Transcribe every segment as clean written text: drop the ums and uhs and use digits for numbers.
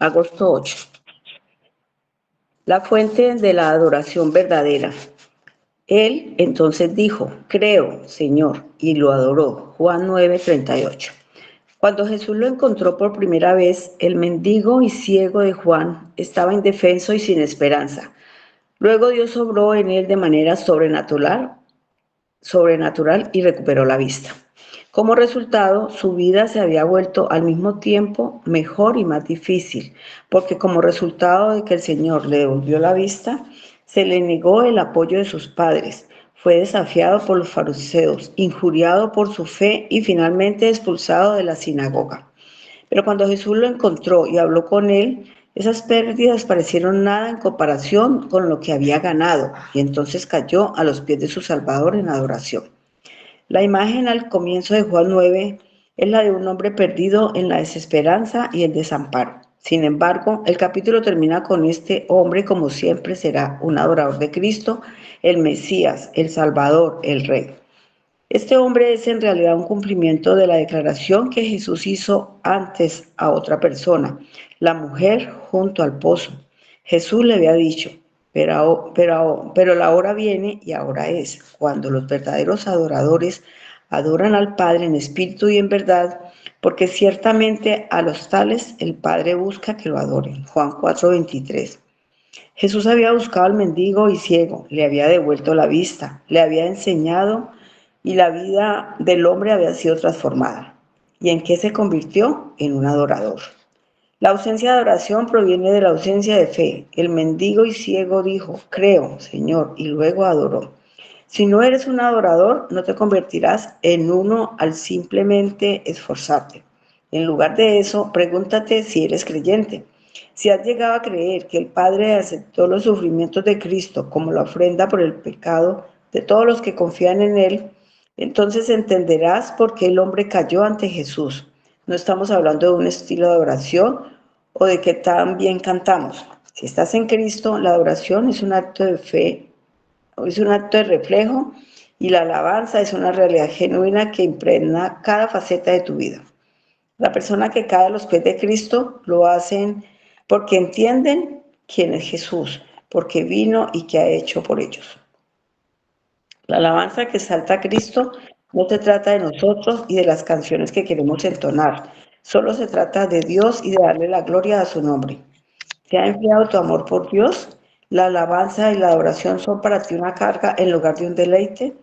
Agosto 8. La fuente de la adoración verdadera. Él entonces dijo, creo, Señor, y lo adoró. Juan 9:38. Cuando Jesús lo encontró por primera vez, el mendigo y ciego de Juan estaba indefenso y sin esperanza. Luego Dios obró en él de manera sobrenatural y recuperó la vista. Como resultado, su vida se había vuelto al mismo tiempo mejor y más difícil, porque como resultado de que el Señor le devolvió la vista, se le negó el apoyo de sus padres, fue desafiado por los fariseos, injuriado por su fe y finalmente expulsado de la sinagoga. Pero cuando Jesús lo encontró y habló con él, esas pérdidas parecieron nada en comparación con lo que había ganado, y entonces cayó a los pies de su Salvador en adoración. La imagen al comienzo de Juan 9 es la de un hombre perdido en la desesperanza y el desamparo. Sin embargo, el capítulo termina con este hombre, como siempre, será un adorador de Cristo, el Mesías, el Salvador, el Rey. Este hombre es en realidad un cumplimiento de la declaración que Jesús hizo antes a otra persona, la mujer junto al pozo. Jesús le había dicho, pero la hora viene y ahora es, cuando los verdaderos adoradores adoran al Padre en espíritu y en verdad, porque ciertamente a los tales el Padre busca que lo adoren. Juan 4:23. Jesús había buscado al mendigo y ciego, le había devuelto la vista, le había enseñado y la vida del hombre había sido transformada. ¿Y en qué se convirtió? En un adorador. La ausencia de adoración proviene de la ausencia de fe. El mendigo y ciego dijo, creo, Señor, y luego adoró. Si no eres un adorador, no te convertirás en uno al simplemente esforzarte. En lugar de eso, pregúntate si eres creyente. Si has llegado a creer que el Padre aceptó los sufrimientos de Cristo como la ofrenda por el pecado de todos los que confían en Él, entonces entenderás por qué el hombre cayó ante Jesús. No estamos hablando de un estilo de adoración o de que tan bien cantamos. Si estás en Cristo, la adoración es un acto de fe, es un acto de reflejo y la alabanza es una realidad genuina que impregna cada faceta de tu vida. La persona que cae a los pies de Cristo lo hacen porque entienden quién es Jesús, porque vino y qué ha hecho por ellos. La alabanza que exalta a Cristo no se trata de nosotros y de las canciones que queremos entonar, solo se trata de Dios y de darle la gloria a su nombre. ¿Te ha enfriado tu amor por Dios? ¿La alabanza y la adoración son para ti una carga en lugar de un deleite?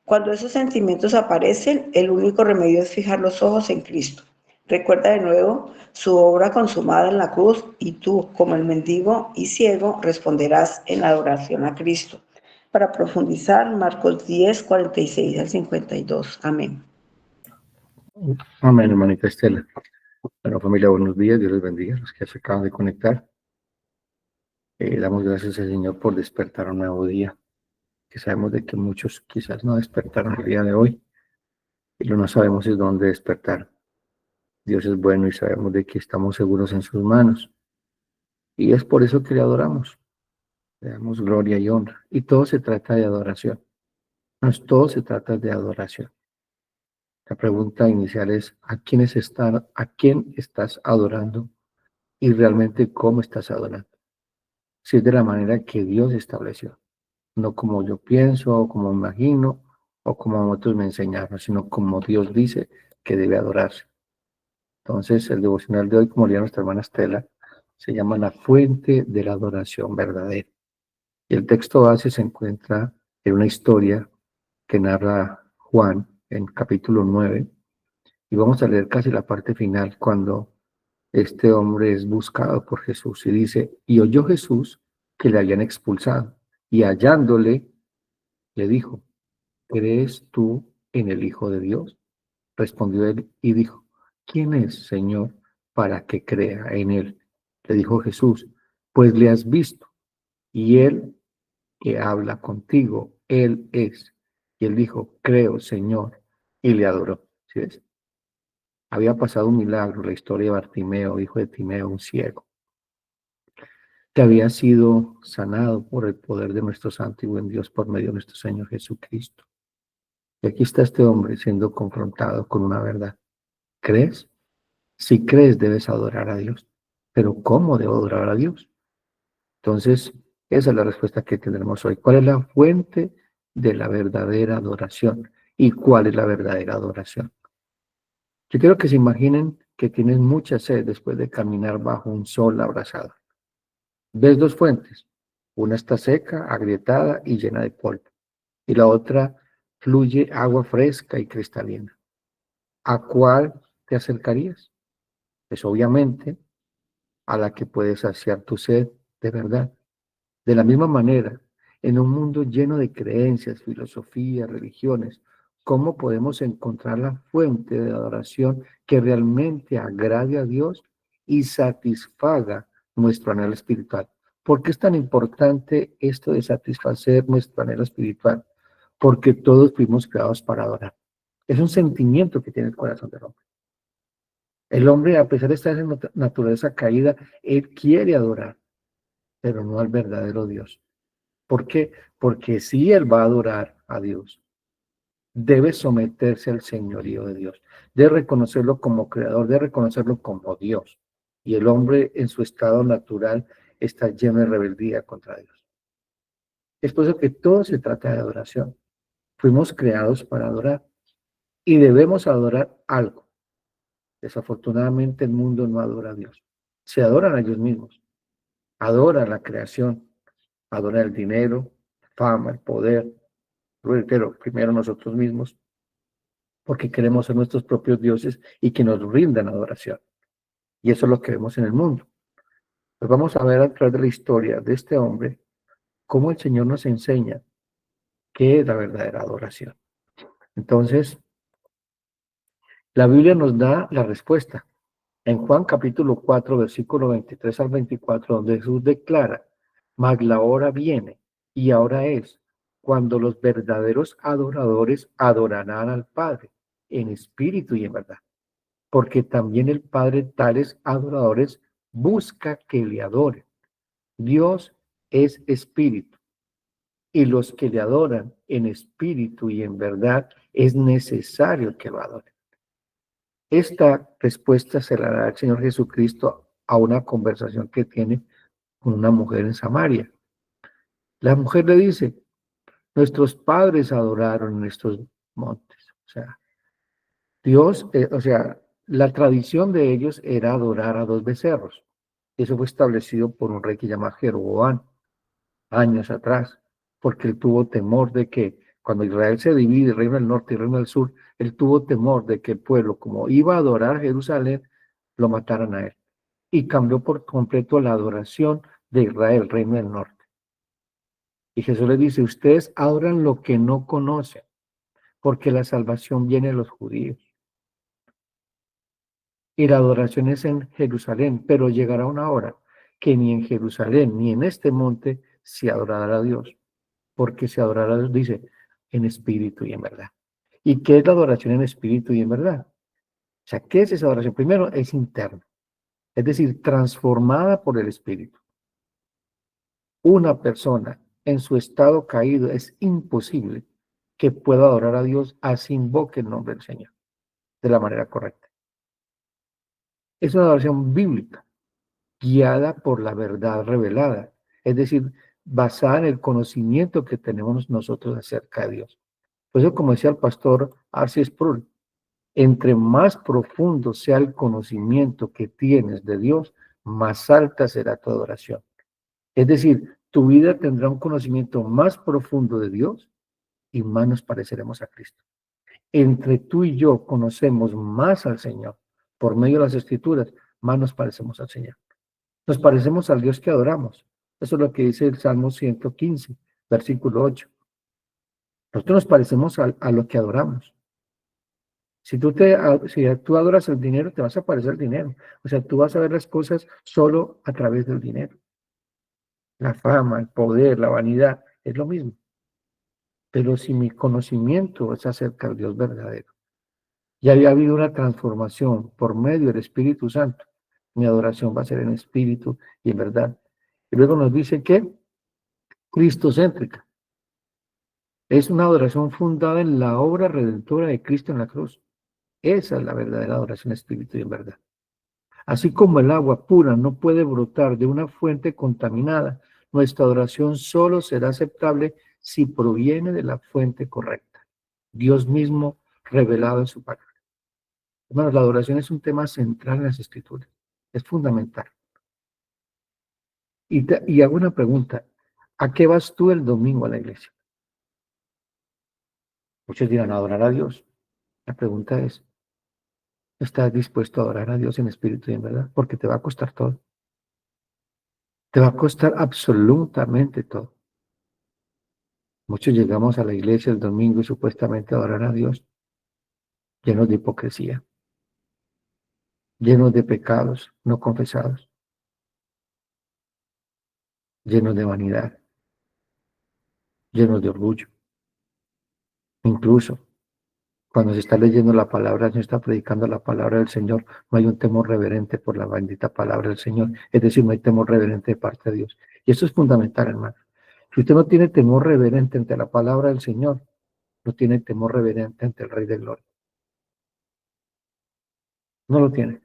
Cuando esos sentimientos aparecen, el único remedio es fijar los ojos en Cristo. Recuerda de nuevo su obra consumada en la cruz y tú, como el mendigo y ciego, responderás en adoración a Cristo. Para profundizar, Marcos 10:46-52. Amén. Amén, hermanita Estela. Bueno, familia, buenos días. Dios les bendiga a los que se acaban de conectar. Damos gracias al Señor por despertar un nuevo día, que sabemos de que muchos quizás no despertaron el día de hoy, y lo no sabemos es dónde despertar. Dios es bueno y sabemos de que estamos seguros en sus manos. Y es por eso que le adoramos. Le damos gloria y honra. Y todo se trata de adoración. No es todo se trata de adoración. La pregunta inicial es, ¿a quién estás adorando? Y realmente cómo estás adorando. Si es de la manera que Dios estableció, no como yo pienso o como imagino o como otros me enseñaron, sino como Dios dice que debe adorarse. Entonces, el devocional de hoy, como leía nuestra hermana Estela, se llama La fuente de la adoración verdadera. Y el texto base se encuentra en una historia que narra Juan en capítulo 9, y vamos a leer casi la parte final cuando este hombre es buscado por Jesús y dice, y oyó Jesús que le habían expulsado, y hallándole, le dijo, ¿crees tú en el Hijo de Dios? Respondió él y dijo, ¿quién es, Señor, para que crea en él? Le dijo Jesús, pues le has visto, y él que habla contigo, él es. Y él dijo, creo, Señor, y le adoró. ¿Sí ves? Había pasado un milagro, la historia de Bartimeo, hijo de Timeo, un ciego, que había sido sanado por el poder de nuestro santo y buen Dios por medio de nuestro Señor Jesucristo. Y aquí está este hombre siendo confrontado con una verdad. ¿Crees? Si crees, debes adorar a Dios. Pero ¿cómo debo adorar a Dios? Entonces, esa es la respuesta que tendremos hoy. ¿Cuál es la fuente de la verdadera adoración? ¿Y cuál es la verdadera adoración? Yo quiero que se imaginen que tienen mucha sed después de caminar bajo un sol abrasador. Ves dos fuentes. Una está seca, agrietada y llena de polvo. Y la otra fluye agua fresca y cristalina. ¿A cuál te acercarías? Pues obviamente a la que puede saciar tu sed de verdad. De la misma manera, en un mundo lleno de creencias, filosofías, religiones, ¿cómo podemos encontrar la fuente de adoración que realmente agrade a Dios y satisfaga nuestro anhelo espiritual? ¿Por qué es tan importante esto de satisfacer nuestro anhelo espiritual? Porque todos fuimos creados para adorar. Es un sentimiento que tiene el corazón del hombre. El hombre, a pesar de estar en naturaleza caída, él quiere adorar, pero no al verdadero Dios. ¿Por qué? Porque si él va a adorar a Dios, debe someterse al señorío de Dios, debe reconocerlo como creador, debe reconocerlo como Dios. Y el hombre en su estado natural está lleno de rebeldía contra Dios. Es por eso que todo se trata de adoración. Fuimos creados para adorar y debemos adorar algo. Desafortunadamente el mundo no adora a Dios. Se adoran a ellos mismos, adoran la creación, adoran el dinero, la fama, el poder, pero primero nosotros mismos, porque queremos ser nuestros propios dioses y que nos rindan adoración. Y eso es lo que vemos en el mundo. Pues vamos a ver a través de la historia de este hombre cómo el Señor nos enseña qué es la verdadera adoración. Entonces, la Biblia nos da la respuesta. En Juan capítulo 4, versículo 23 al 24, donde Jesús declara, mas la hora viene y ahora es, cuando los verdaderos adoradores adorarán al Padre en espíritu y en verdad. Porque también el Padre tales adoradores busca que le adoren. Dios es espíritu, y los que le adoran en espíritu y en verdad es necesario que lo adoren. Esta respuesta se la da el Señor Jesucristo a una conversación que tiene con una mujer en Samaria. La mujer le dice, nuestros padres adoraron en estos montes. O sea, Dios, la tradición de ellos era adorar a dos becerros. Eso fue establecido por un rey que se llama Jeroboam años atrás, porque él tuvo temor de que cuando Israel se divide, reino del norte y reino del sur, él tuvo temor de que el pueblo, como iba a adorar a Jerusalén, lo mataran a él. Y cambió por completo la adoración de Israel, reino del norte. Y Jesús le dice, ustedes adoran lo que no conocen, porque la salvación viene de los judíos. Y la adoración es en Jerusalén, pero llegará una hora que ni en Jerusalén ni en este monte se adorará a Dios, porque se adorará a Dios, dice, en espíritu y en verdad. ¿Y qué es la adoración en espíritu y en verdad? O sea, ¿qué es esa adoración? Primero, es interna, es decir, transformada por el espíritu. Una persona en su estado caído es imposible que pueda adorar a Dios así invoque el nombre del Señor de la manera correcta. Es una adoración bíblica, guiada por la verdad revelada, es decir, basada en el conocimiento que tenemos nosotros acerca de Dios. Por eso, como decía el pastor R.C. Sproul, entre más profundo sea el conocimiento que tienes de Dios, más alta será tu adoración. Es decir, tu vida tendrá un conocimiento más profundo de Dios y más nos pareceremos a Cristo. Entre tú y yo conocemos más al Señor por medio de las Escrituras, más nos parecemos al Señor. Nos parecemos al Dios que adoramos. Eso es lo que dice el Salmo 115, versículo 8. Nosotros nos parecemos a lo que adoramos. Si tú adoras el dinero, te vas a parecer al dinero. O sea, tú vas a ver las cosas solo a través del dinero. La fama, el poder, la vanidad, es lo mismo. Pero si mi conocimiento es acerca del Dios verdadero, ya había habido una transformación por medio del Espíritu Santo, mi adoración va a ser en espíritu y en verdad. Y luego nos dice que cristocéntrica. Es una adoración fundada en la obra redentora de Cristo en la cruz. Esa es la verdadera adoración en espíritu y en verdad. Así como el agua pura no puede brotar de una fuente contaminada, nuestra adoración solo será aceptable si proviene de la fuente correcta, Dios mismo revelado en su palabra. Hermanos, la adoración es un tema central en las Escrituras, es fundamental. Y hago una pregunta, ¿a qué vas tú el domingo a la iglesia? Muchos dirán, a adorar a Dios. La pregunta es, ¿estás dispuesto a adorar a Dios en espíritu y en verdad? Porque te va a costar todo. Te va a costar absolutamente todo. Muchos llegamos a la iglesia el domingo y supuestamente a adorar a Dios, llenos de hipocresía, llenos de pecados no confesados, llenos de vanidad, llenos de orgullo. Incluso cuando se está leyendo la palabra, se está predicando la palabra del Señor, no hay un temor reverente por la bendita palabra del Señor. Es decir, no hay temor reverente de parte de Dios. Y eso es fundamental, hermano. Si usted no tiene temor reverente ante la palabra del Señor, no tiene temor reverente ante el Rey de Gloria. No lo tiene.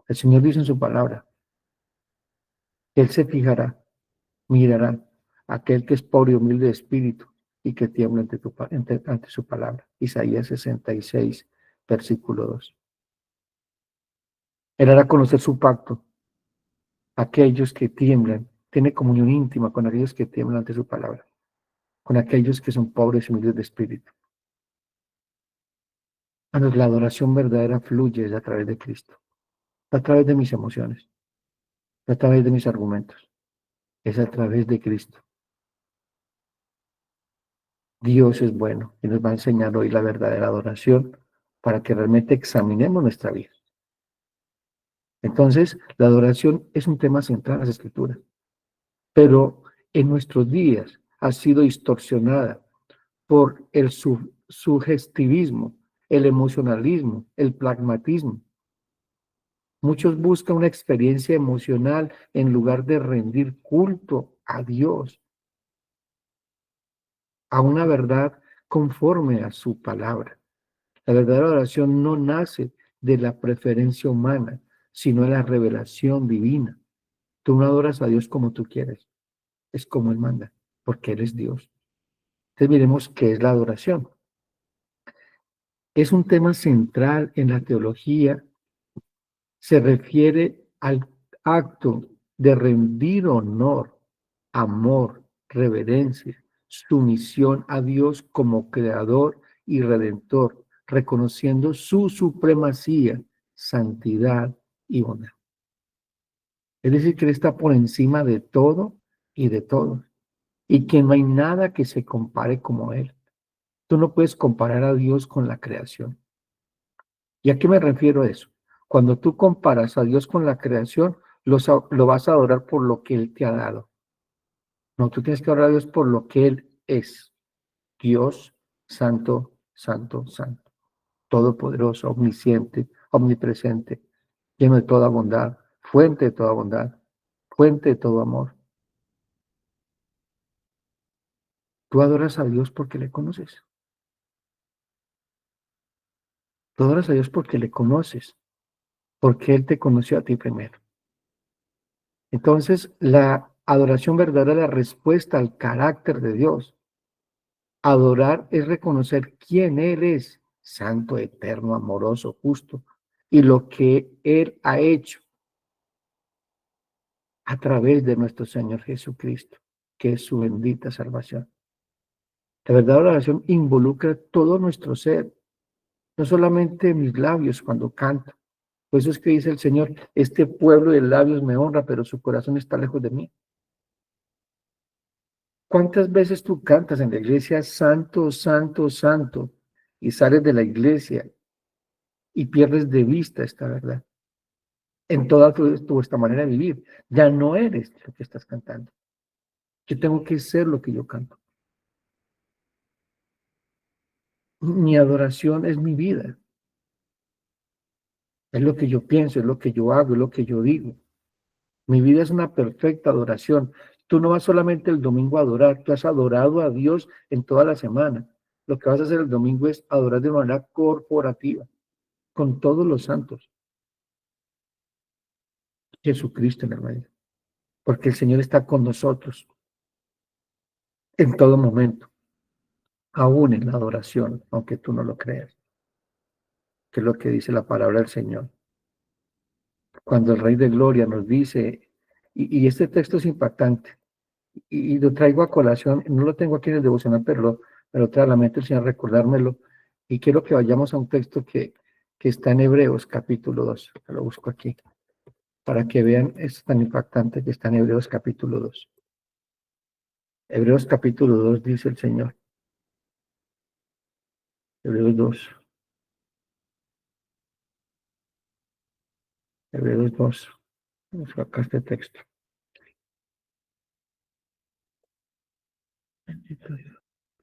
El Señor dice en su palabra, que Él se fijará, mirará a aquel que es pobre y humilde de espíritu y que tiembla ante su palabra. Isaías 66, versículo 2. Él hará conocer su pacto a aquellos que tiemblan, tiene comunión íntima con aquellos que tiemblan ante su palabra, con aquellos que son pobres y humildes de espíritu. La adoración verdadera fluye a través de Cristo, a través de mis emociones, a través de mis argumentos, es a través de Cristo. Dios es bueno y nos va a enseñar hoy la verdadera adoración para que realmente examinemos nuestra vida. Entonces, la adoración es un tema central en las Escrituras, pero en nuestros días ha sido distorsionada por el sugestivismo, el emocionalismo, el pragmatismo. Muchos buscan una experiencia emocional en lugar de rendir culto a Dios, a una verdad conforme a su palabra. La verdadera oración no nace de la preferencia humana, sino de la revelación divina. Tú no adoras a Dios como tú quieres, es como Él manda, porque Él es Dios. Entonces miremos qué es la adoración. Es un tema central en la teología, se refiere al acto de rendir honor, amor, reverencia, sumisión a Dios como creador y redentor, reconociendo su supremacía, santidad y bondad. Es decir, que Él está por encima de todo y de todos, y que no hay nada que se compare como Él. Tú no puedes comparar a Dios con la creación. ¿Y a qué me refiero a eso? Cuando tú comparas a Dios con la creación, lo vas a adorar por lo que Él te ha dado. No, tú tienes que adorar a Dios por lo que Él es. Dios, santo, santo, santo. Todopoderoso, omnisciente, omnipresente, lleno de toda bondad, fuente de toda bondad, fuente de todo amor. Tú adoras a Dios porque le conoces. Tú adoras a Dios porque le conoces, porque Él te conoció a ti primero. Entonces, la adoración verdadera es la respuesta al carácter de Dios. Adorar es reconocer quién Él es, santo, eterno, amoroso, justo, y lo que Él ha hecho a través de nuestro Señor Jesucristo, que es su bendita salvación. La verdadera adoración involucra todo nuestro ser, no solamente mis labios cuando canto. Por eso es que dice el Señor, este pueblo de labios me honra, pero su corazón está lejos de mí. ¿Cuántas veces tú cantas en la iglesia, santo, santo, santo, y sales de la iglesia y pierdes de vista esta verdad? En toda esta manera de vivir, ya no eres lo que estás cantando. Yo tengo que ser lo que yo canto. Mi adoración es mi vida. Es lo que yo pienso, es lo que yo hago, es lo que yo digo. Mi vida es una perfecta adoración. Tú no vas solamente el domingo a adorar, tú has adorado a Dios en toda la semana. Lo que vas a hacer el domingo es adorar de manera corporativa, con todos los santos. Jesucristo en el medio. Porque el Señor está con nosotros en todo momento, aún en la adoración, aunque tú no lo creas, que es lo que dice la palabra del Señor. Cuando el Rey de Gloria nos dice, y este texto es impactante, y lo traigo a colación, no lo tengo aquí en el devocional, pero me lo trae a la mente el Señor recordármelo, y quiero que vayamos a un texto que está en Hebreos capítulo 2, lo busco aquí, para que vean, es tan impactante que está en Hebreos capítulo 2. Hebreos capítulo 2 dice el Señor, Hebreos 2, Hebreos 2, vamos acá este texto.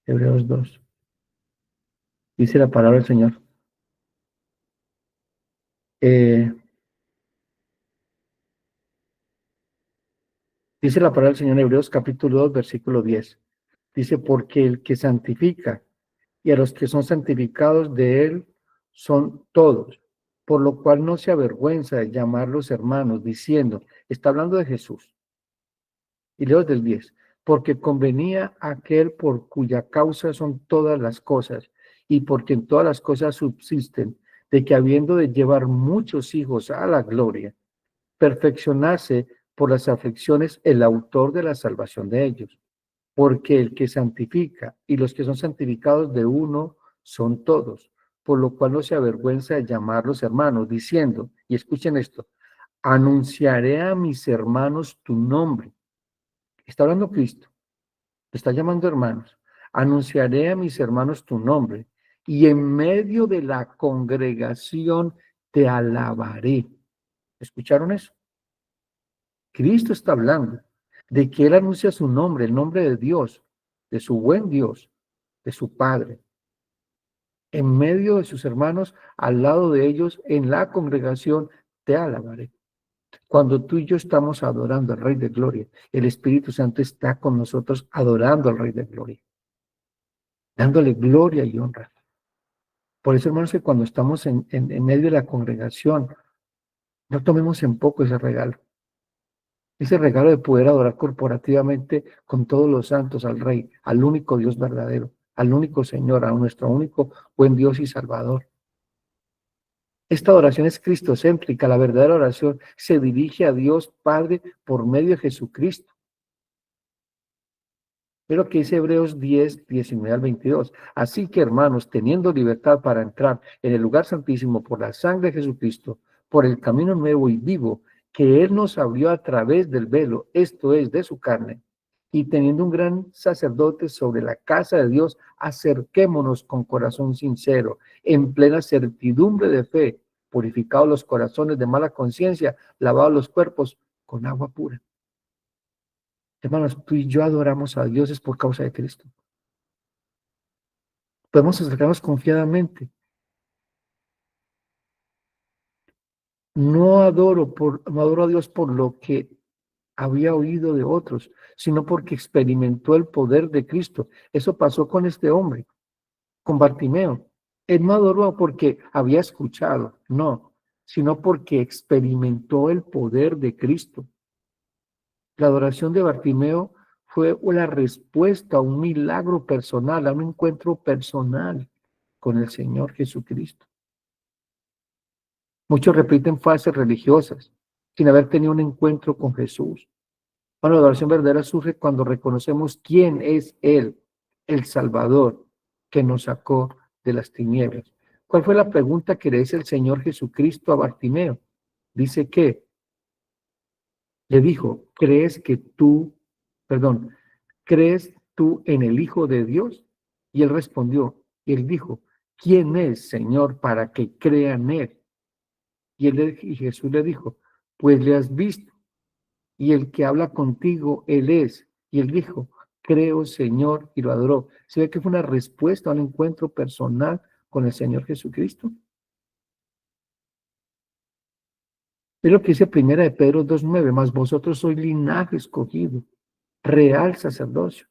Hebreos 2, dice la palabra del Señor. Dice la palabra del Señor en Hebreos capítulo 2, versículo 10. Dice, porque el que santifica y a los que son santificados de él son todos, por lo cual no se avergüenza de llamarlos hermanos, diciendo, está hablando de Jesús. Y leo del 10, porque convenía aquel por cuya causa son todas las cosas, y porque en todas las cosas subsisten, de que habiendo de llevar muchos hijos a la gloria, perfeccionarse por las aflicciones el autor de la salvación de ellos. Porque el que santifica y los que son santificados de uno son todos, por lo cual no se avergüenza de llamarlos hermanos, diciendo, y escuchen esto, anunciaré a mis hermanos tu nombre. Está hablando Cristo, está llamando hermanos. Anunciaré a mis hermanos tu nombre, y en medio de la congregación te alabaré. ¿Escucharon eso? Cristo está hablando de que Él anuncia su nombre, el nombre de Dios, de su buen Dios, de su Padre, en medio de sus hermanos, al lado de ellos, en la congregación, te alabaré. Cuando tú y yo estamos adorando al Rey de Gloria, el Espíritu Santo está con nosotros adorando al Rey de Gloria, dándole gloria y honra. Por eso, hermanos, que cuando estamos en medio de la congregación, no tomemos en poco ese regalo. Ese regalo de poder adorar corporativamente con todos los santos al Rey, al único Dios verdadero, al único Señor, a nuestro único buen Dios y Salvador. Esta adoración es cristocéntrica, la verdadera oración se dirige a Dios Padre por medio de Jesucristo. Es lo que dice Hebreos 10, 19 al 22. Así que, hermanos, teniendo libertad para entrar en el lugar santísimo por la sangre de Jesucristo, por el camino nuevo y vivo que Él nos abrió a través del velo, esto es, de su carne, y teniendo un gran sacerdote sobre la casa de Dios, acerquémonos con corazón sincero, en plena certidumbre de fe, purificados los corazones de mala conciencia, lavados los cuerpos con agua pura. Hermanos, tú y yo adoramos a Dios es por causa de Cristo. Podemos acercarnos confiadamente. No adoro a Dios por lo que había oído de otros, sino porque experimentó el poder de Cristo. Eso pasó con este hombre, con Bartimeo. Él no adoró porque había escuchado, no, sino porque experimentó el poder de Cristo. La adoración de Bartimeo fue una respuesta a un milagro personal, a un encuentro personal con el Señor Jesucristo. Muchos repiten frases religiosas sin haber tenido un encuentro con Jesús. Bueno, la adoración verdadera surge cuando reconocemos quién es Él, el Salvador, que nos sacó de las tinieblas. ¿Cuál fue la pregunta que le hizo el Señor Jesucristo a Bartimeo? Dice que le dijo, ¿crees tú en el Hijo de Dios? Y él respondió, y él dijo, ¿quién es, Señor, para que crea en él? Y Jesús le dijo, pues le has visto, y el que habla contigo, él es. Y él dijo, creo, Señor, y lo adoró. ¿Se ve que fue una respuesta a un encuentro personal con el Señor Jesucristo? Es lo que dice primera de Pedro 2:9, mas vosotros sois linaje escogido, real sacerdocio,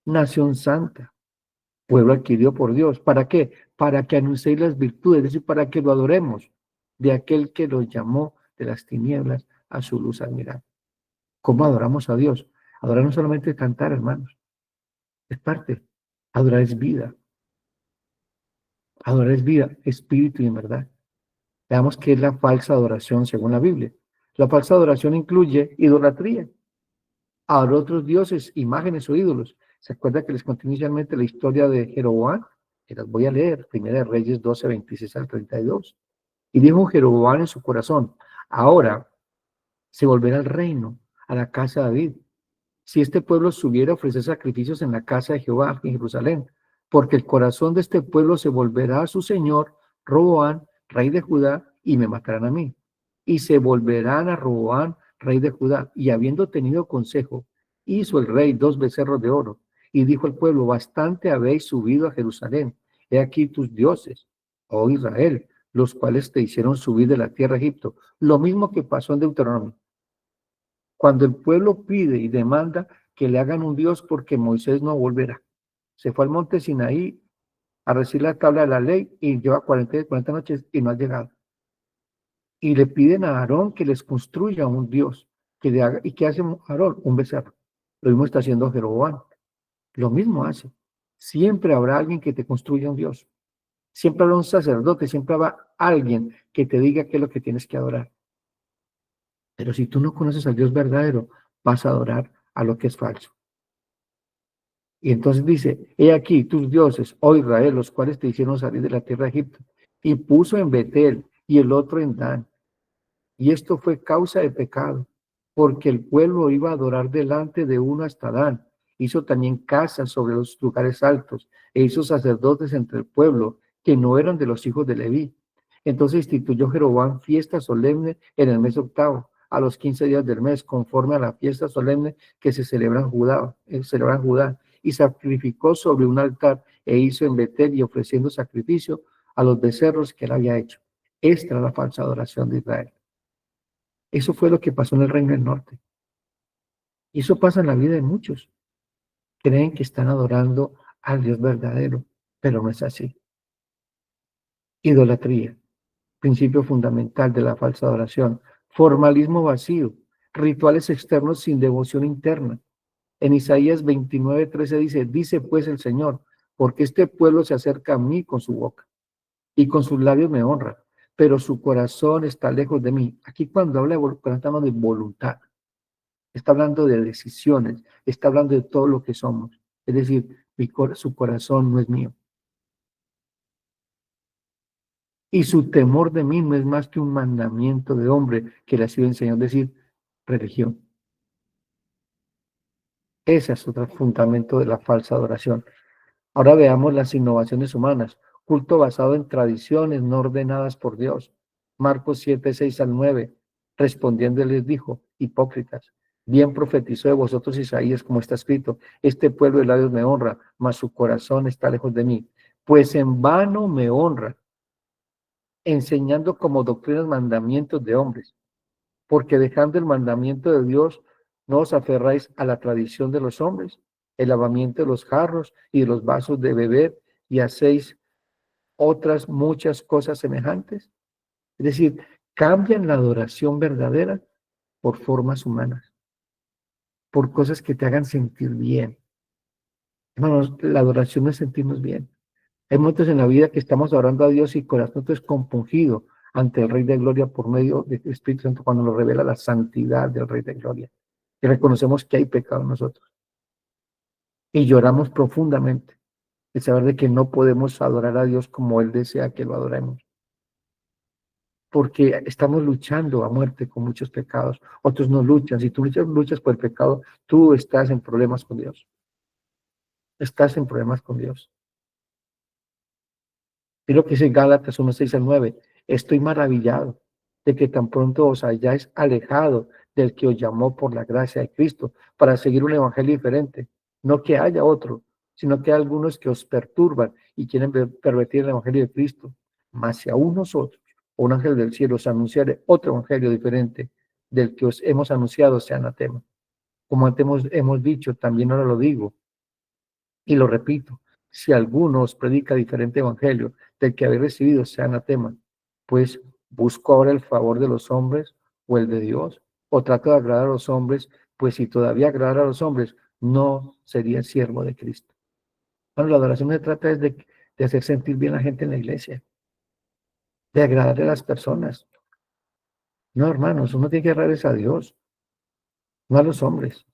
nación santa, pueblo adquirido por Dios. ¿Para qué? Para que anunciéis las virtudes, es decir, para que lo adoremos, de aquel que los llamó de las tinieblas a su luz admirable. ¿Cómo adoramos a Dios? Adorar no solamente es cantar, hermanos, es parte. Adorar es vida. Adorar es vida, espíritu y en verdad. Veamos qué es la falsa adoración según la Biblia. La falsa adoración incluye idolatría, a otros dioses, imágenes o ídolos. ¿Se acuerda que les conté inicialmente la historia de Jeroboam? Que las voy a leer, Primera de Reyes 12, 26 al 32. Y dijo Jeroboam en su corazón, ahora se volverá al reino, a la casa de David, si este pueblo subiera a ofrecer sacrificios en la casa de Jehová en Jerusalén, porque el corazón de este pueblo se volverá a su señor, Roboán, rey de Judá, y me matarán a mí. Y se volverán a Roboán, rey de Judá, y habiendo tenido consejo, hizo el rey 2 becerros de oro, y dijo al pueblo, bastante habéis subido a Jerusalén, he aquí tus dioses, oh Israel, los cuales te hicieron subir de la tierra de Egipto. Lo mismo que pasó en Deuteronomio. Cuando el pueblo pide y demanda que le hagan un Dios porque Moisés no volverá. Se fue al monte Sinaí a recibir la tabla de la ley y lleva 40 noches y no ha llegado. Y le piden a Aarón que les construya un Dios. Que le haga, ¿y qué hace Aarón? Un becerro. Lo mismo está haciendo Jeroboam. Lo mismo hace. Siempre habrá alguien que te construya un Dios. Siempre habrá un sacerdote, siempre habrá alguien que te diga qué es lo que tienes que adorar. Pero si tú no conoces al Dios verdadero, vas a adorar a lo que es falso. Y entonces dice, he aquí tus dioses, oh Israel, los cuales te hicieron salir de la tierra de Egipto. Y puso en Betel y el otro en Dan. Y esto fue causa de pecado, porque el pueblo iba a adorar delante de uno hasta Dan. Hizo también casas sobre los lugares altos, e hizo sacerdotes entre el pueblo, que no eran de los hijos de Leví. Entonces instituyó Jeroboam fiesta solemne en el mes octavo, a los 15 días del mes, conforme a la fiesta solemne que se celebra en Judá, y sacrificó sobre un altar, e hizo en Betel y ofreciendo sacrificio a los becerros que él había hecho. Esta es la falsa adoración de Israel. Eso fue lo que pasó en el Reino del Norte. Y eso pasa en la vida de muchos. Creen que están adorando al Dios verdadero, pero no es así. Idolatría, principio fundamental de la falsa adoración. Formalismo vacío, rituales externos sin devoción interna. En Isaías 29:13 dice pues el Señor, porque este pueblo se acerca a mí con su boca y con sus labios me honra, pero su corazón está lejos de mí. Aquí cuando habla de voluntad, está hablando de decisiones, está hablando de todo lo que somos. Es decir, su corazón no es mío. Y su temor de mí no es más que un mandamiento de hombre que le ha sido enseñado, es decir, religión. Ese es otro fundamento de la falsa adoración. Ahora veamos las innovaciones humanas. Culto basado en tradiciones no ordenadas por Dios. Marcos 7:6-9. Respondiendo les dijo, hipócritas, bien profetizó de vosotros Isaías como está escrito, este pueblo de labios me honra, mas su corazón está lejos de mí. Pues en vano me honra, enseñando como doctrinas mandamientos de hombres, porque dejando el mandamiento de Dios, no os aferráis a la tradición de los hombres, el lavamiento de los jarros y de los vasos de beber, y hacéis otras muchas cosas semejantes. Es decir, cambian la adoración verdadera por formas humanas, por cosas que te hagan sentir bien. Hermanos, la adoración no es sentirnos bien. Hay momentos en la vida que estamos adorando a Dios y el corazón es compungido ante el Rey de Gloria por medio del Espíritu Santo cuando nos revela la santidad del Rey de Gloria. Y reconocemos que hay pecado en nosotros. Y lloramos profundamente de saber de que no podemos adorar a Dios como Él desea que lo adoremos. Porque estamos luchando a muerte con muchos pecados. Otros no luchan. Si tú luchas por el pecado, tú estás en problemas con Dios. Estás en problemas con Dios. Y lo que dice Gálatas 1:6-9. Estoy maravillado de que tan pronto os hayáis alejado del que os llamó por la gracia de Cristo para seguir un evangelio diferente. No que haya otro, sino que hay algunos que os perturban y quieren pervertir el evangelio de Cristo. Mas si aún nosotros, o un ángel del cielo, os anunciare otro evangelio diferente del que os hemos anunciado, sea anatema. Como antes hemos dicho, también ahora lo digo, y lo repito, si alguno os predica diferente evangelio del que habéis recibido, sea anatema, pues busco ahora el favor de los hombres o el de Dios, o trato de agradar a los hombres, pues si todavía agradar a los hombres, no sería siervo de Cristo. Bueno, la adoración se trata es de hacer sentir bien a la gente en la iglesia, de agradarle a las personas. No, hermanos, uno tiene que agradarles a Dios, no a los hombres.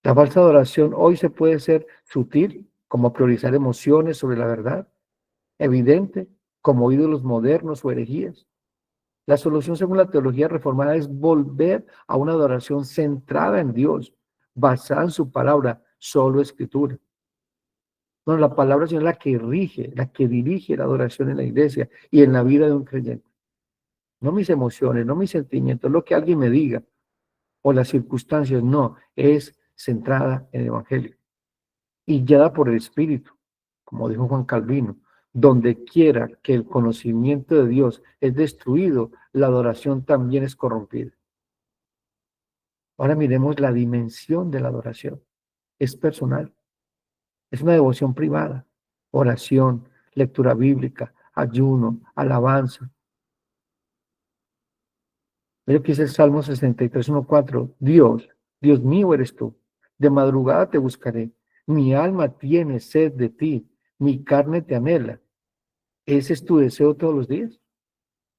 La falsa adoración hoy se puede ser sutil, como priorizar emociones sobre la verdad, evidente, como ídolos modernos o herejías. La solución, según la teología reformada, es volver a una adoración centrada en Dios, basada en su palabra, solo escritura. Bueno, la palabra del Señor es la que rige, la que dirige la adoración en la iglesia y en la vida de un creyente. No mis emociones, no mis sentimientos, lo que alguien me diga o las circunstancias, no, es centrada en el Evangelio y guiada por el Espíritu, como dijo Juan Calvino. Donde quiera que el conocimiento de Dios es destruido, la adoración también es corrompida. Ahora miremos la dimensión de la adoración. Es personal, es una devoción privada, oración, lectura bíblica, ayuno, alabanza. Mira que dice el Salmo 63:1-4. Dios mío eres tú. De madrugada te buscaré. Mi alma tiene sed de ti. Mi carne te anhela. ¿Ese es tu deseo todos los días?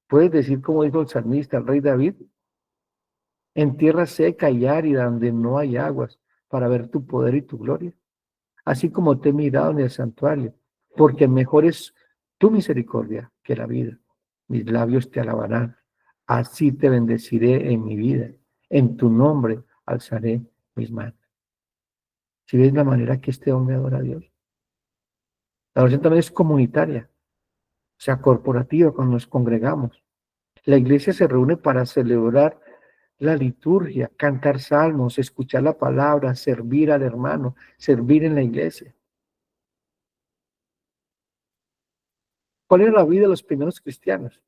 Puedes decir, como dijo el salmista, el rey David, en tierra seca y árida donde no hay aguas, para ver tu poder y tu gloria. Así como te he mirado en el santuario, porque mejor es tu misericordia que la vida. Mis labios te alabarán. Así te bendeciré en mi vida. En tu nombre alzaré mis manos. Si ves la manera que este hombre adora a Dios. La oración también es comunitaria, o sea, corporativa, cuando nos congregamos. La iglesia se reúne para celebrar la liturgia, cantar salmos, escuchar la palabra, servir al hermano, servir en la iglesia. ¿Cuál era la vida de los primeros cristianos?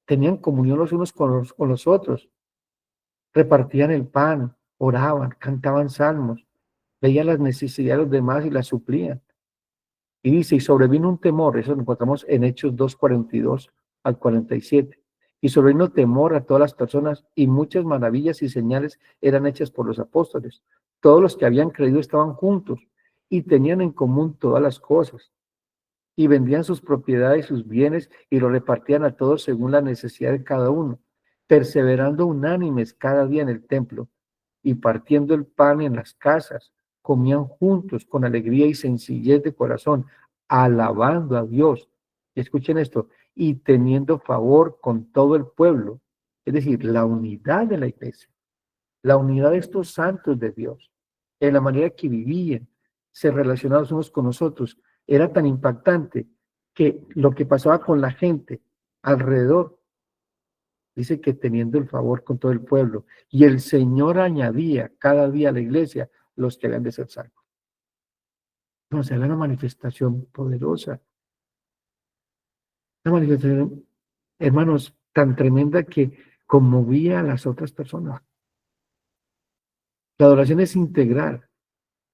Tenían comunión los unos con los otros, repartían el pan, oraban, cantaban salmos, veían las necesidades de los demás y las suplían. Y dice, y sobrevino un temor, eso lo encontramos en Hechos 2:42-47. Y sobrevino temor a todas las personas, y muchas maravillas y señales eran hechas por los apóstoles. Todos los que habían creído estaban juntos y tenían en común todas las cosas. Y vendían sus propiedades y sus bienes y lo repartían a todos según la necesidad de cada uno, perseverando unánimes cada día en el templo y partiendo el pan en las casas, comían juntos con alegría y sencillez de corazón, alabando a Dios. Escuchen esto, y teniendo favor con todo el pueblo, es decir, la unidad de la iglesia, la unidad de estos santos de Dios, en la manera que vivían, se relacionaban unos con nosotros, era tan impactante que lo que pasaba con la gente alrededor, dice que teniendo el favor con todo el pueblo, y el Señor añadía cada día a la iglesia los que habían de ser salvos. No, o sea, era una manifestación poderosa, una manifestación, hermanos, tan tremenda que conmovía a las otras personas. La adoración es integral,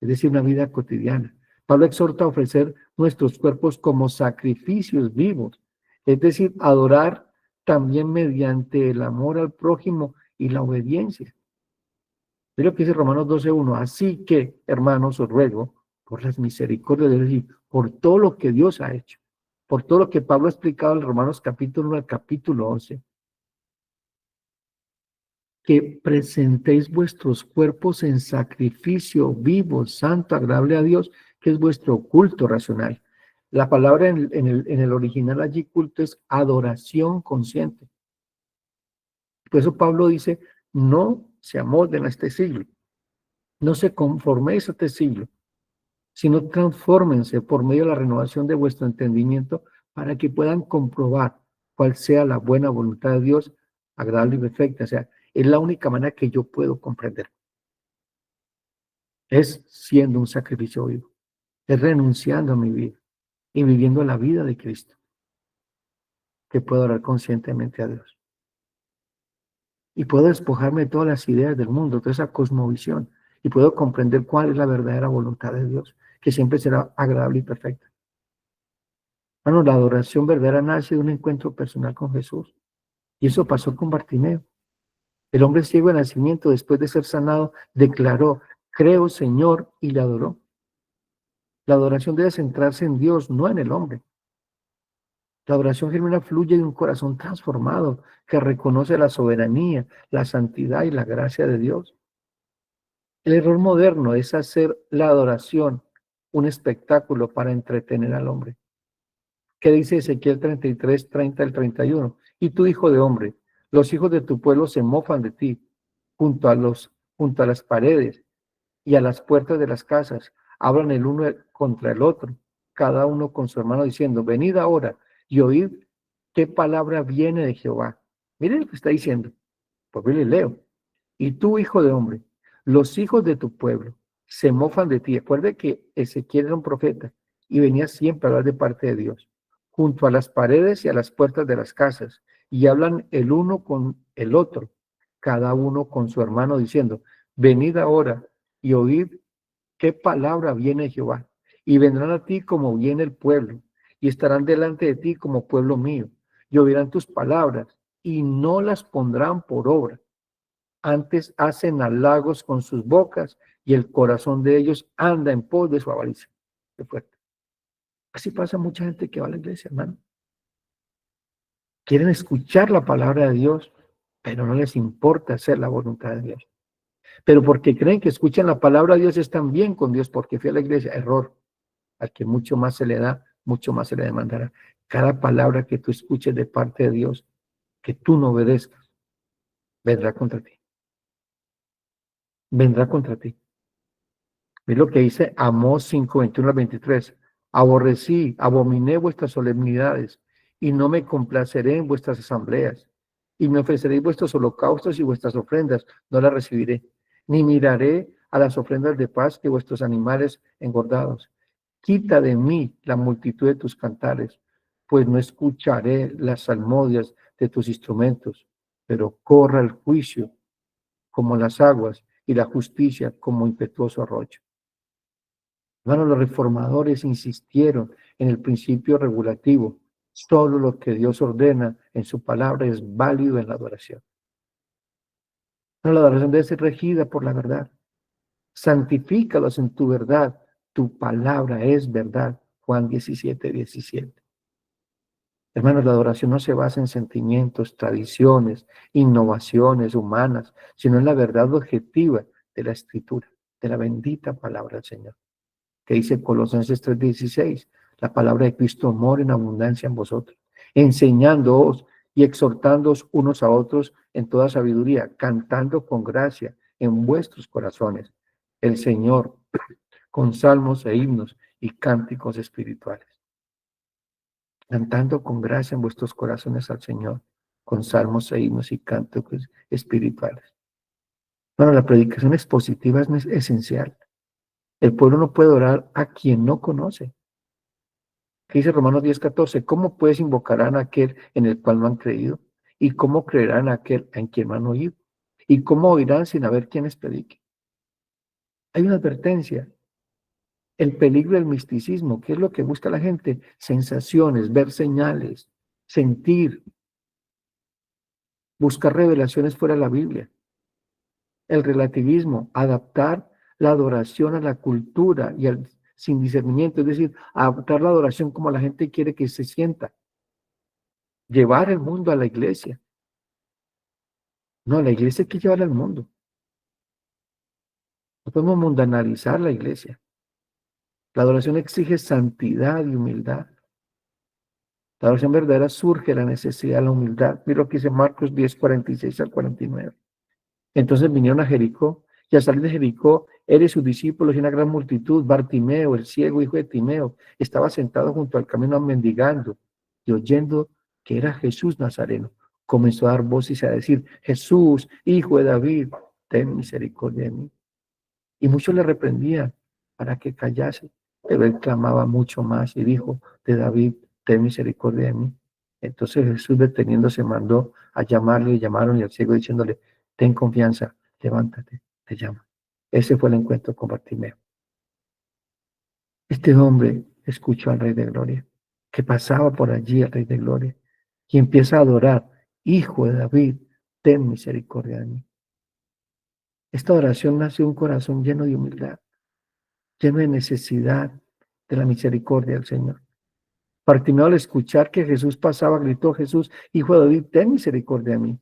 es decir, una vida cotidiana. Pablo exhorta a ofrecer nuestros cuerpos como sacrificios vivos, es decir, adorar también mediante el amor al prójimo y la obediencia. Es lo que dice Romanos 12:1. Así que, hermanos, os ruego, por las misericordias de Dios, por todo lo que Dios ha hecho, por todo lo que Pablo ha explicado en Romanos capítulo 1 al capítulo 11, que presentéis vuestros cuerpos en sacrificio vivo, santo, agradable a Dios, que es vuestro culto racional. La palabra en el original allí, culto, es adoración consciente. Por eso Pablo dice, no se amolden a este siglo, no se conforméis a este siglo, sino transfórmense por medio de la renovación de vuestro entendimiento para que puedan comprobar cuál sea la buena voluntad de Dios, agradable y perfecta. O sea, es la única manera que yo puedo comprender. Es siendo un sacrificio vivo, es renunciando a mi vida y viviendo la vida de Cristo, que puedo orar conscientemente a Dios. Y puedo despojarme de todas las ideas del mundo, toda esa cosmovisión, y puedo comprender cuál es la verdadera voluntad de Dios, que siempre será agradable y perfecta. Bueno, la adoración verdadera nace de un encuentro personal con Jesús. Y eso pasó con Bartimeo. El hombre ciego de nacimiento, después de ser sanado, declaró, creo, Señor, y le adoró. La adoración debe centrarse en Dios, no en el hombre. La adoración genuina fluye de un corazón transformado que reconoce la soberanía, la santidad y la gracia de Dios. El error moderno es hacer la adoración un espectáculo para entretener al hombre. ¿Qué dice Ezequiel 33, 30 al 31? Y tú, hijo de hombre, los hijos de tu pueblo se mofan de ti junto a las paredes y a las puertas de las casas. Hablan el uno contra el otro, cada uno con su hermano diciendo, venid ahora y oíd qué palabra viene de Jehová. Miren lo que está diciendo. Pues yo le leo. Y tú, hijo de hombre, los hijos de tu pueblo se mofan de ti. Acuerde que Ezequiel era un profeta y venía siempre a hablar de parte de Dios, junto a las paredes y a las puertas de las casas, y hablan el uno con el otro, cada uno con su hermano, diciendo, venid ahora y oíd qué palabra viene de Jehová. Y vendrán a ti como viene el pueblo, y estarán delante de ti como pueblo mío, y oirán tus palabras, y no las pondrán por obra. Antes hacen halagos con sus bocas y el corazón de ellos anda en pos de su avaricia. Qué fuerte. Así pasa mucha gente que va a la iglesia, hermano. Quieren escuchar la palabra de Dios, pero no les importa hacer la voluntad de Dios. Pero porque creen que escuchan la palabra de Dios están bien con Dios porque fui a la iglesia. Error. Al que mucho más se le da, mucho más se le demandará. Cada palabra que tú escuches de parte de Dios, que tú no obedezcas, vendrá contra ti. Vendrá contra ti. Es lo que dice Amós 5, 21 al 23. Aborrecí, abominé vuestras solemnidades, y no me complaceré en vuestras asambleas. Y me ofreceréis vuestros holocaustos y vuestras ofrendas, no las recibiré. Ni miraré a las ofrendas de paz que vuestros animales engordados. Quita de mí la multitud de tus cantares, pues no escucharé las salmodias de tus instrumentos, pero corra el juicio como las aguas y la justicia como impetuoso arroyo. Bueno, los reformadores insistieron en el principio regulativo. Solo lo que Dios ordena en su palabra es válido en la adoración. No, la adoración debe ser regida por la verdad. Santifícalos en tu verdad. Tu palabra es verdad. Juan 17, 17. Hermanos, la adoración no se basa en sentimientos, tradiciones, innovaciones humanas, sino en la verdad objetiva de la Escritura, de la bendita palabra del Señor. Que dice Colosenses 3:16, la palabra de Cristo mora en abundancia en vosotros, enseñándoos y exhortándoos unos a otros en toda sabiduría, cantando con gracia en vuestros corazones el Señor, con salmos e himnos y cánticos espirituales. Cantando con gracia en vuestros corazones al Señor, con salmos e himnos y cánticos espirituales. Bueno, la predicación expositiva es esencial. El pueblo no puede orar a quien no conoce. ¿Qué dice Romanos 10:14? ¿Cómo pues invocarán a aquel en el cual no han creído? ¿Y cómo creerán a aquel en quien no han oído? ¿Y cómo oirán sin haber quien les predique? Hay una advertencia. El peligro del misticismo. ¿Qué es lo que busca la gente? Sensaciones, ver señales, sentir, buscar revelaciones fuera de la Biblia. El relativismo, adaptar la adoración a la cultura y al sin discernimiento, es decir, adaptar la adoración como la gente quiere que se sienta, llevar el mundo a la iglesia. No, la iglesia hay que llevarla al mundo. No podemos mundanalizar la iglesia. La adoración exige santidad y humildad. La adoración verdadera surge de la necesidad de la humildad. Mira lo que dice Marcos 10:46 al 49. Entonces vinieron a Jericó, y al salir de Jericó, él y sus discípulos y una gran multitud, Bartimeo, el ciego hijo de Timeo, estaba sentado junto al camino mendigando, y oyendo que era Jesús Nazareno, comenzó a dar voces y a decir, Jesús, hijo de David, ten misericordia de mí. Y muchos le reprendían para que callase, pero él clamaba mucho más y dijo, de David, ten misericordia de mí. Entonces Jesús, deteniéndose, mandó a llamarle, y llamaron y al ciego diciéndole, ten confianza, levántate, te llama. Ese fue el encuentro con Bartimeo. Este hombre escuchó al Rey de Gloria, que pasaba por allí el Rey de Gloria, y empieza a adorar, hijo de David, ten misericordia de mí. Esta oración nació de un corazón lleno de humildad, lleno de necesidad de la misericordia del Señor. Bartimeo, al escuchar que Jesús pasaba, gritó: Jesús, Hijo de David, ten misericordia de mí.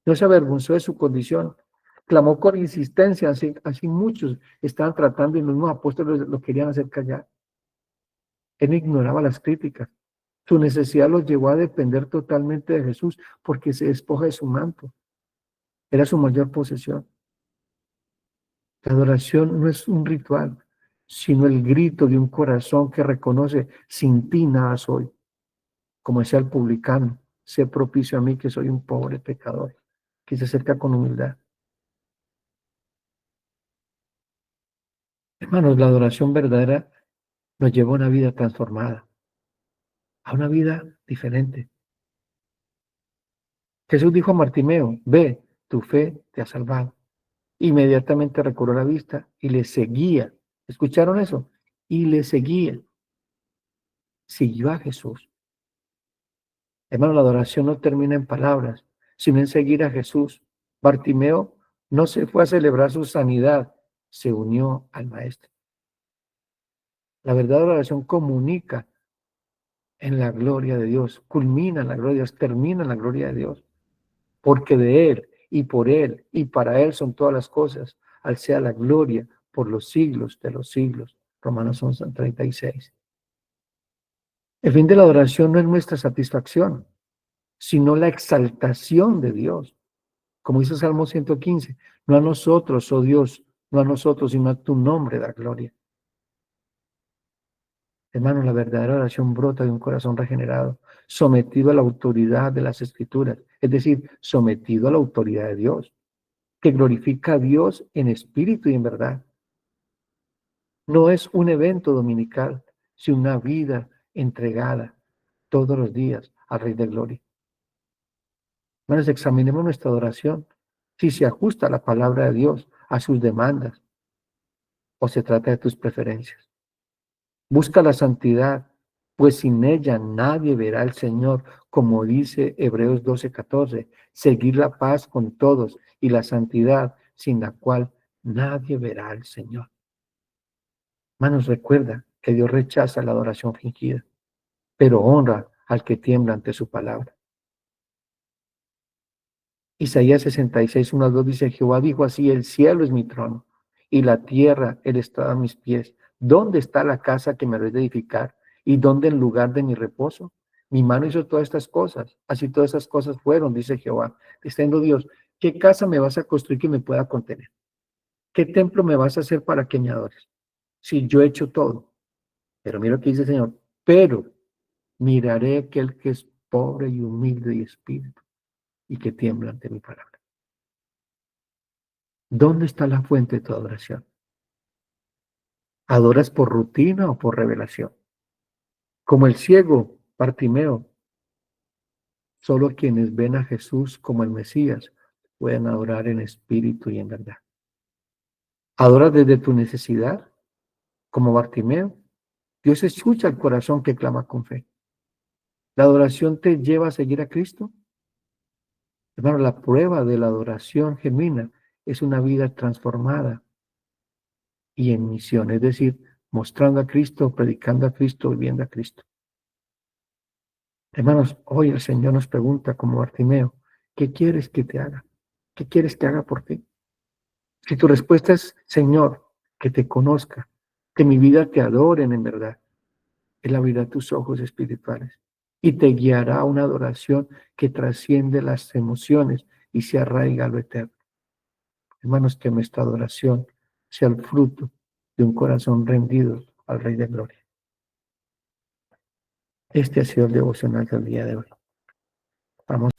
No se avergonzó de su condición, clamó con insistencia, así muchos estaban tratando y los mismos apóstoles lo querían hacer callar. Él ignoraba las críticas. Su necesidad los llevó a depender totalmente de Jesús porque se despoja de su manto. Era su mayor posesión. La adoración no es un ritual, sino el grito de un corazón que reconoce: sin ti nada soy. Como decía el publicano, sé propicio a mí que soy un pobre pecador, que se acerca con humildad. Hermanos, la adoración verdadera nos lleva a una vida transformada, a una vida diferente. Jesús dijo a Bartimeo: ve, tu fe te ha salvado. Inmediatamente recobró la vista y le seguía. ¿Escucharon eso? Y le seguía. Siguió a Jesús. Hermano, la adoración no termina en palabras, sino en seguir a Jesús. Bartimeo no se fue a celebrar su sanidad, se unió al Maestro. La verdadera adoración comunica en la gloria de Dios, culmina en la gloria de Dios, termina en la gloria de Dios. Porque de Él, y por Él, y para Él son todas las cosas. Al sea la gloria por los siglos de los siglos. Romanos 11:36. El fin de la adoración no es nuestra satisfacción, sino la exaltación de Dios. Como dice Salmo 115, no a nosotros, oh Dios, no a nosotros, sino a tu nombre da gloria. Hermano, la verdadera oración brota de un corazón regenerado, sometido a la autoridad de las Escrituras, es decir, sometido a la autoridad de Dios, que glorifica a Dios en espíritu y en verdad. No es un evento dominical, sino una vida entregada todos los días al Rey de Gloria. Hermanos, examinemos nuestra adoración, si se ajusta a la palabra de Dios, a sus demandas, o se trata de tus preferencias. Busca la santidad, pues sin ella nadie verá al Señor, como dice Hebreos 12:14, seguir la paz con todos y la santidad, sin la cual nadie verá al Señor. Hermanos, recuerda que Dios rechaza la adoración fingida, pero honra al que tiembla ante su palabra. Isaías 66:1-2 dice: Jehová dijo así: el cielo es mi trono y la tierra el estrado a mis pies. ¿Dónde está la casa que me haré de edificar? ¿Y dónde el lugar de mi reposo? Mi mano hizo todas estas cosas, así todas esas cosas fueron, dice Jehová. Diciendo Dios: ¿qué casa me vas a construir que me pueda contener? ¿Qué templo me vas a hacer para que me adores? Si yo he hecho todo. Pero mira lo que dice el Señor: pero miraré aquel que es pobre y humilde de espíritu y que tiembla ante mi palabra. ¿Dónde está la fuente de tu adoración? ¿Adoras por rutina o por revelación? Como el ciego Bartimeo, solo quienes ven a Jesús como el Mesías pueden adorar en espíritu y en verdad. ¿Adoras desde tu necesidad, como Bartimeo? Dios escucha el corazón que clama con fe. ¿La adoración te lleva a seguir a Cristo? Hermano, la prueba de la adoración genuina es una vida transformada y en misión, es decir, mostrando a Cristo, predicando a Cristo, viviendo a Cristo. Hermanos, hoy el Señor nos pregunta como Bartimeo: ¿qué quieres que te haga? ¿Qué quieres que haga por ti? Si tu respuesta es: Señor, que te conozca, que mi vida te adoren en verdad, Él abrirá tus ojos espirituales y te guiará a una adoración que trasciende las emociones y se arraiga a lo eterno. Hermanos, que nuestra adoración sea el fruto de un corazón rendido al Rey de Gloria. Este ha sido el devocional del día de hoy. Vamos.